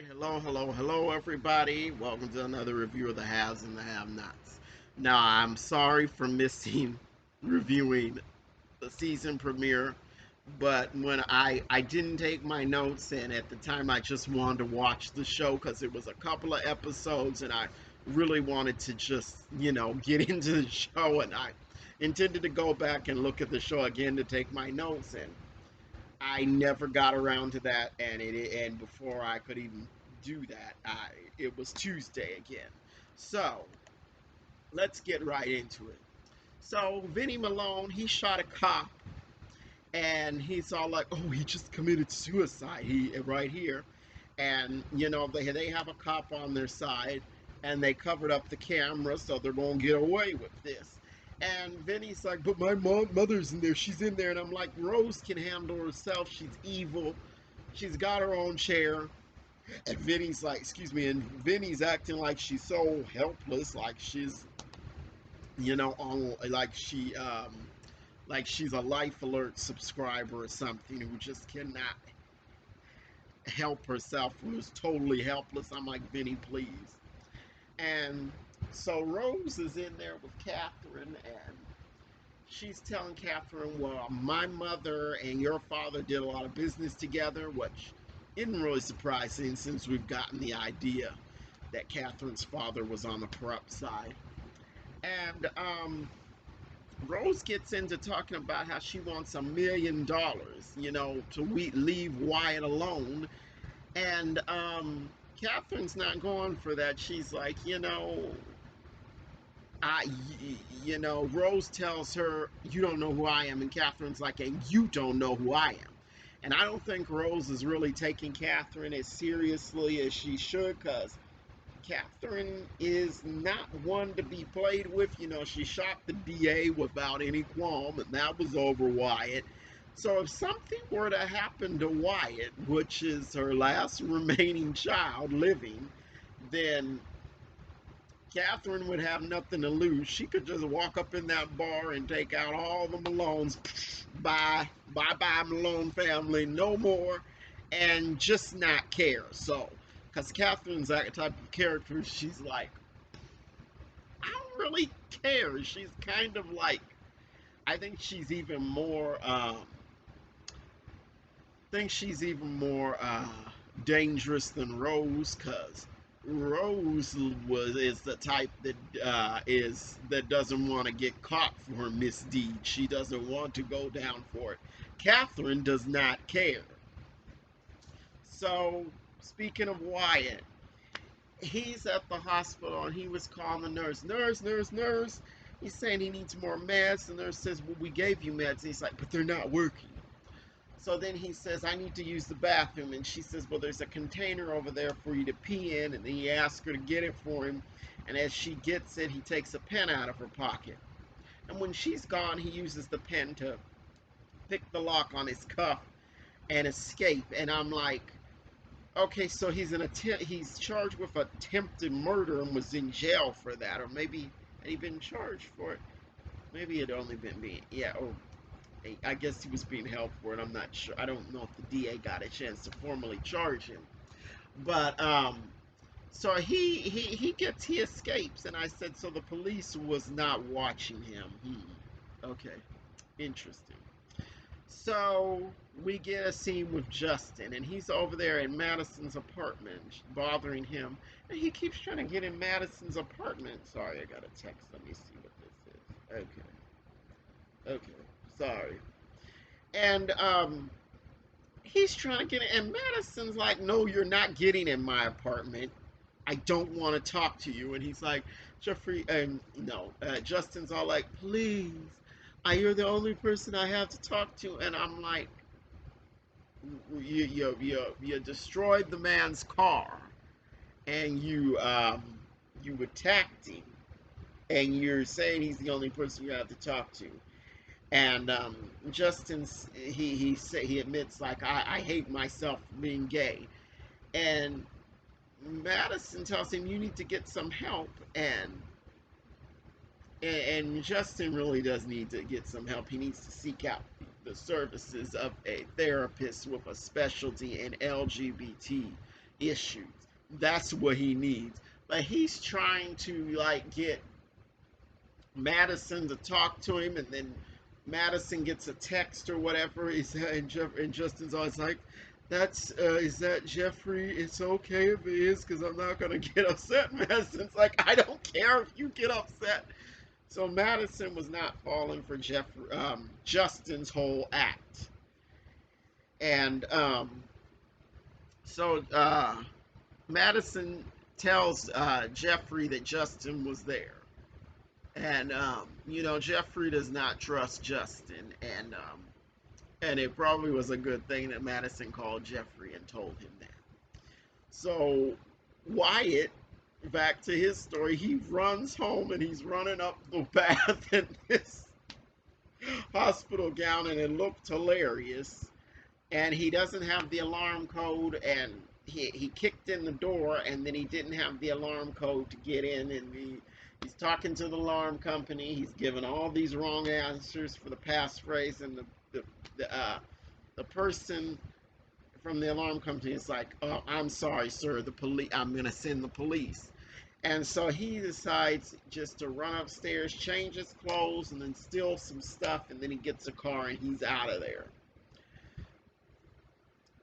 Hello, everybody. Welcome to another review of the haves and the have-nots. Now, I'm sorry for missing reviewing the season premiere, but when I didn't take my notes, and at the time I just wanted to watch the show because it was a couple of episodes, and I really wanted to just get into the show, and I intended to go back and look at the show again to take my notes, and I never got around to that, and before I could even do that, it was Tuesday again. So let's get right into it. So Vinny Malone, he shot a cop, and he's all like, "Oh, he just committed suicide." He right here, and they have a cop on their side, and they covered up the camera, so they're gonna get away with this. And Vinny's like, "But my mother's in there. She's in there." And I'm like, "Rose can handle herself. She's evil. She's got her own chair." And Vinny's like, "Excuse me," and Vinny's acting like she's so helpless, like she's, on like she's a Life Alert subscriber or something who just cannot help herself, who's totally helpless. I'm like, "Vinny, please." And so Rose is in there with Catherine, and she's telling Catherine, "Well, my mother and your father did a lot of business together," which isn't really surprising since we've gotten the idea that Catherine's father was on the corrupt side. And Rose gets into talking about how she wants $1 million, to leave Wyatt alone. And Catherine's not going for that. She's like, I, Rose tells her, "You don't know who I am," and Catherine's like, "And you don't know who I am." And I don't think Rose is really taking Catherine as seriously as she should, because Catherine is not one to be played with. She shot the DA without any qualm, and that was over Wyatt. So if something were to happen to Wyatt, which is her last remaining child living, then Catherine would have nothing to lose. She could just walk up in that bar and take out all the Malones. Bye, bye, bye, Malone family, no more, and just not care. So, because Catherine's that type of character, she's like, "I don't really care." She's kind of like, I think she's even more. Think she's even more dangerous than Rose, because Rose is the type that doesn't want to get caught for her misdeed. She doesn't want to go down for it. Catherine does not care. So speaking of Wyatt, he's at the hospital and he was calling the nurse, "Nurse, nurse, nurse." He's saying he needs more meds. The nurse says, "Well, we gave you meds." And he's like, "But they're not working." So then he says, "I need to use the bathroom." And she says, "Well, there's a container over there for you to pee in." And then he asks her to get it for him. And as she gets it, he takes a pen out of her pocket. And when she's gone, he uses the pen to pick the lock on his cuff and escape. And I'm like, okay, so he's charged with attempted murder and was in jail for that. Or maybe had he been charged for it? Maybe it only been being, yeah, or I guess he was being held for it. I'm not sure. I don't know if the DA got a chance to formally charge him. But so he escapes, and I said, so the police was not watching him. Okay, interesting. So we get a scene with Justin, and he's over there in Madison's apartment, bothering him, and he keeps trying to get in Madison's apartment. Sorry, I got a text. Let me see what this is. Okay, sorry. And he's trying to get in, and Madison's like, "No, you're not getting in my apartment. I don't want to talk to you." And he's like, "Jeffrey," and no, Justin's all like, "Please, you're the only person I have to talk to." And I'm like, you destroyed the man's car, and you attacked him, and you're saying he's the only person you have to talk to. And Justin, he admits, like, I hate myself for being gay. And Madison tells him, "You need to get some help." And Justin really does need to get some help. He needs to seek out the services of a therapist with a specialty in LGBTQ issues. That's what he needs. But he's trying to like get Madison to talk to him, and then Madison gets a text or whatever. And Justin's always like, "That's is that Jeffrey? It's okay if it is, because I'm not gonna get upset." Madison's like, "I don't care if you get upset." So Madison was not falling for Justin's whole act, and so Madison tells Jeffrey that Justin was there. And Jeffrey does not trust Justin, and it probably was a good thing that Madison called Jeffrey and told him that. So Wyatt, back to his story, he runs home and he's running up the path in this hospital gown, and it looked hilarious. And he doesn't have the alarm code, and he kicked in the door, and then he didn't have the alarm code to get in, and he's talking to the alarm company. He's giving all these wrong answers for the passphrase, and the person from the alarm company is like, "Oh, I'm sorry, sir. The police. I'm gonna send the police." And so he decides just to run upstairs, change his clothes, and then steal some stuff, and then he gets a car and he's out of there.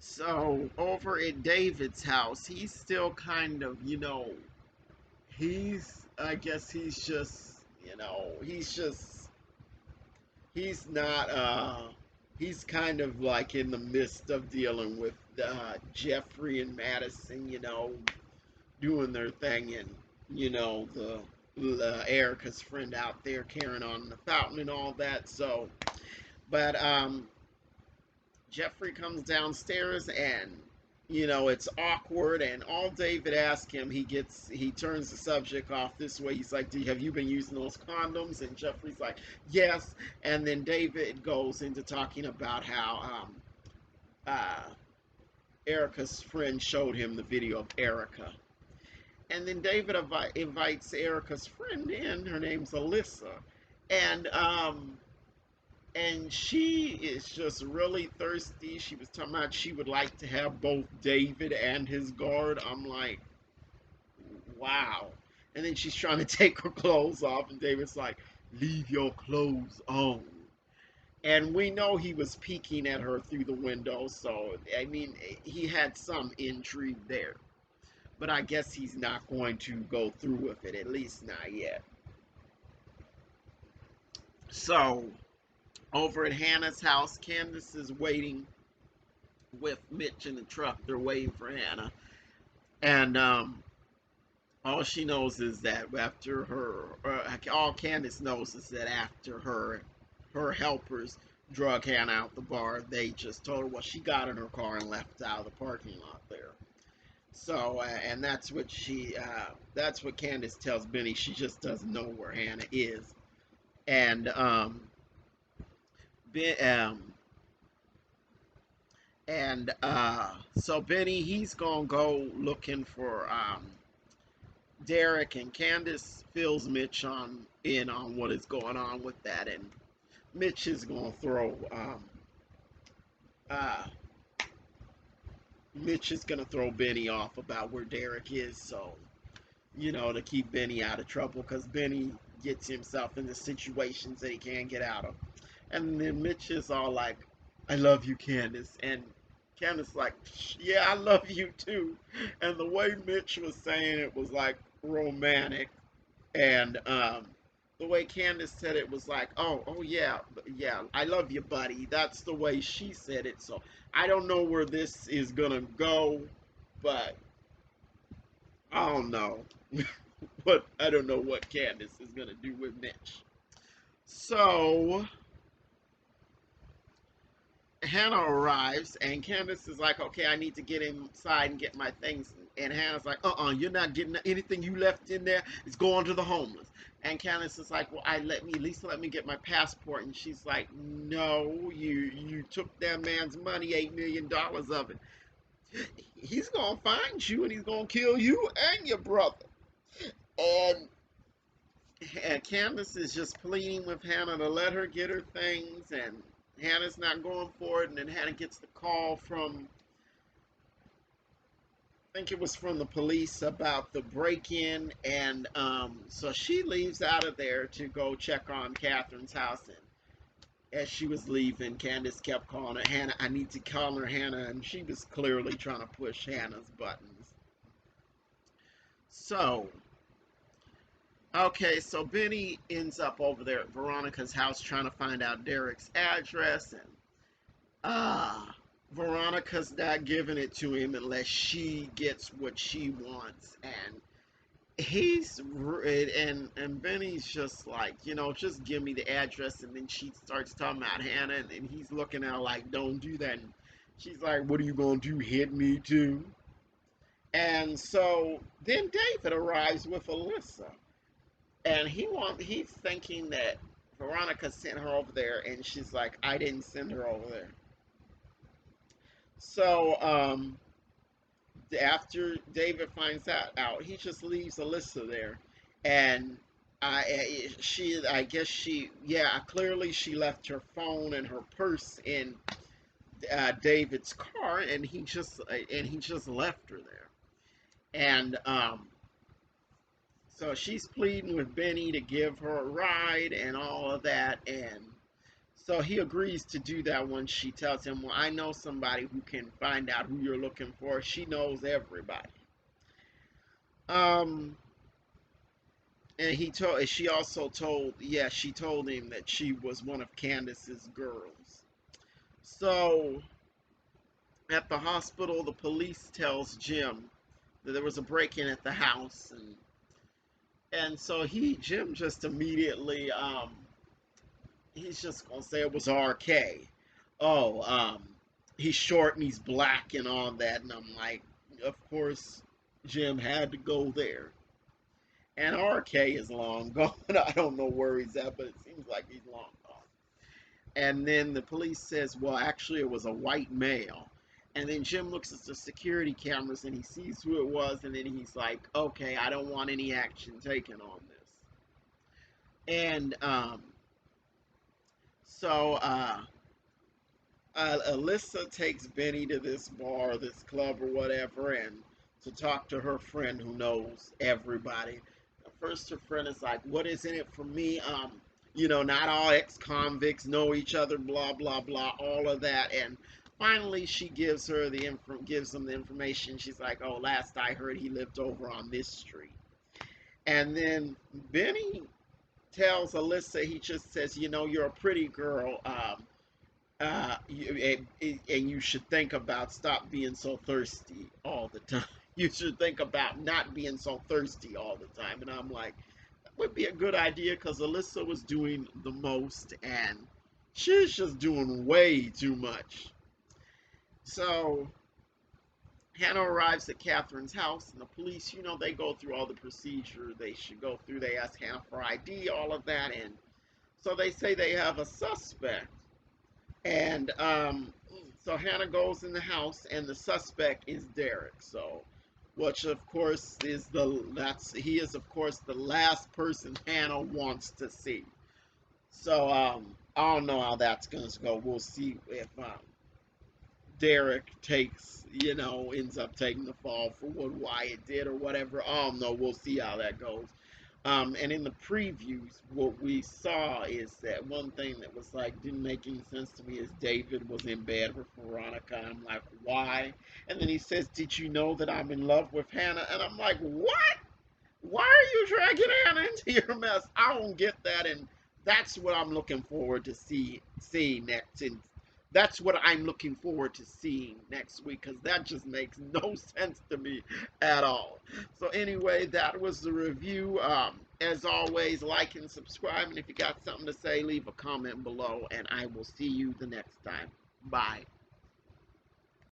So over at David's house, he's still kind of, I guess he's just, he's not, he's kind of like in the midst of dealing with Jeffrey and Madison, doing their thing, and, Erica's friend out there carrying on the fountain and all that. So, but, Jeffrey comes downstairs, and it's awkward, and all David asks him, he turns the subject off this way. He's like, have you been using those condoms? And Jeffrey's like, yes. And then David goes into talking about how Erica's friend showed him the video of Erica. And then David invites Erica's friend in. Her name's Alyssa. And she is just really thirsty. She was talking about she would like to have both David and his guard. I'm like, wow. And then she's trying to take her clothes off, and David's like, leave your clothes on. And we know he was peeking at her through the window, so, I mean, he had some intrigue there. But I guess he's not going to go through with it, at least not yet. So, over at Hannah's house, Candace is waiting with Mitch in the truck. They're waiting for Hannah. And all she knows is that after all Candace knows is that after her helpers drug Hannah out the bar, they just told her, well, she got in her car and left out of the parking lot there. So, and that's what Candace tells Benny. She just doesn't know where Hannah is. And, so Benny, he's gonna go looking for Derek, and Candace fills Mitch in on what is going on with that, and Mitch is gonna throw Benny off about where Derek is, so to keep Benny out of trouble, because Benny gets himself into situations that he can't get out of. And then Mitch is all like, I love you, Candace. And Candace like, yeah, I love you too. And the way Mitch was saying it was like romantic. And the way Candace said it was like, oh yeah, I love you, buddy. That's the way she said it. So I don't know where this is going to go, but I don't know. I don't know what Candace is going to do with Mitch. So Hannah arrives, and Candace is like, okay, I need to get inside and get my things. And Hannah's like, you're not getting anything you left in there. It's going to the homeless. And Candace is like, well, at least let me get my passport. And she's like, no, you took that man's money, $8 million of it. He's going to find you, and he's going to kill you and your brother. And Candace is just pleading with Hannah to let her get her things, and Hannah's not going for it. And then Hannah gets the call from think it was from the police about the break-in, and so she leaves out of there to go check on Catherine's house. And as she was leaving, Candace kept calling her Hannah. I need to call her Hannah, and she was clearly trying to push Hannah's buttons. So, okay, so Benny ends up over there at Veronica's house trying to find out Derek's address, and ah, Veronica's not giving it to him unless she gets what she wants, and and Benny's just like, just give me the address. And then she starts talking about Hannah, and he's looking at her like, don't do that. And she's like, what are you gonna do, hit me too? And so then David arrives with Alyssa, and he's thinking that Veronica sent her over there, and she's like, I didn't send her over there. So after David finds that out, he just leaves Alyssa there, and I guess yeah, clearly she left her phone and her purse in David's car, and he just left her there, and so she's pleading with Benny to give her a ride and all of that, and so he agrees to do that when she tells him, well, I know somebody who can find out who you're looking for. She knows everybody. Um, and she also told, yeah, she told him that she was one of Candace's girls. So at the hospital, the police tells Jim that there was a break-in at the house, and so Jim just immediately, he's just gonna say it was RK. Oh, he's short and he's black and all that, and I'm like, of course, Jim had to go there. And RK is long gone. I don't know where he's at, but it seems like he's long gone. And then the police says, well, actually, it was a white male. And then Jim looks at the security cameras and he sees who it was. And then he's like, okay, I don't want any action taken on this. And so Alyssa takes Benny to this bar, this club, or whatever, and to talk to her friend who knows everybody. First, her friend is like, "What is in it for me? Not all ex-convicts know each other. Blah blah blah, all of that." And finally, she gives them the information. She's like, "Oh, last I heard, he lived over on this street." And then Benny tells Alyssa, he just says, "You're a pretty girl. And you should think about stop being so thirsty all the time. You should think about not being so thirsty all the time." And I'm like, that would be a good idea because Alyssa was doing the most and she's just doing way too much. So Hannah arrives at Catherine's house, and the police, they go through all the procedure they should go through. They ask Hannah for ID, all of that, and so they say they have a suspect. And so Hannah goes in the house, and the suspect is Derek. So, which of course he is of course the last person Hannah wants to see. So I don't know how that's gonna go. We'll see if Derek ends up taking the fall for what Wyatt did or whatever. I don't know. We'll see how that goes. And in the previews, what we saw is that one thing that was like didn't make any sense to me is David was in bed with Veronica. I'm like, why? And then he says, "Did you know that I'm in love with Hannah?" And I'm like, what? Why are you dragging Hannah into your mess? I don't get that, and that's what I'm looking forward to seeing next. And that's what I'm looking forward to seeing next week because that just makes no sense to me at all. So anyway, that was the review. As always, like and subscribe, and if you got something to say, leave a comment below, and I will see you the next time. Bye.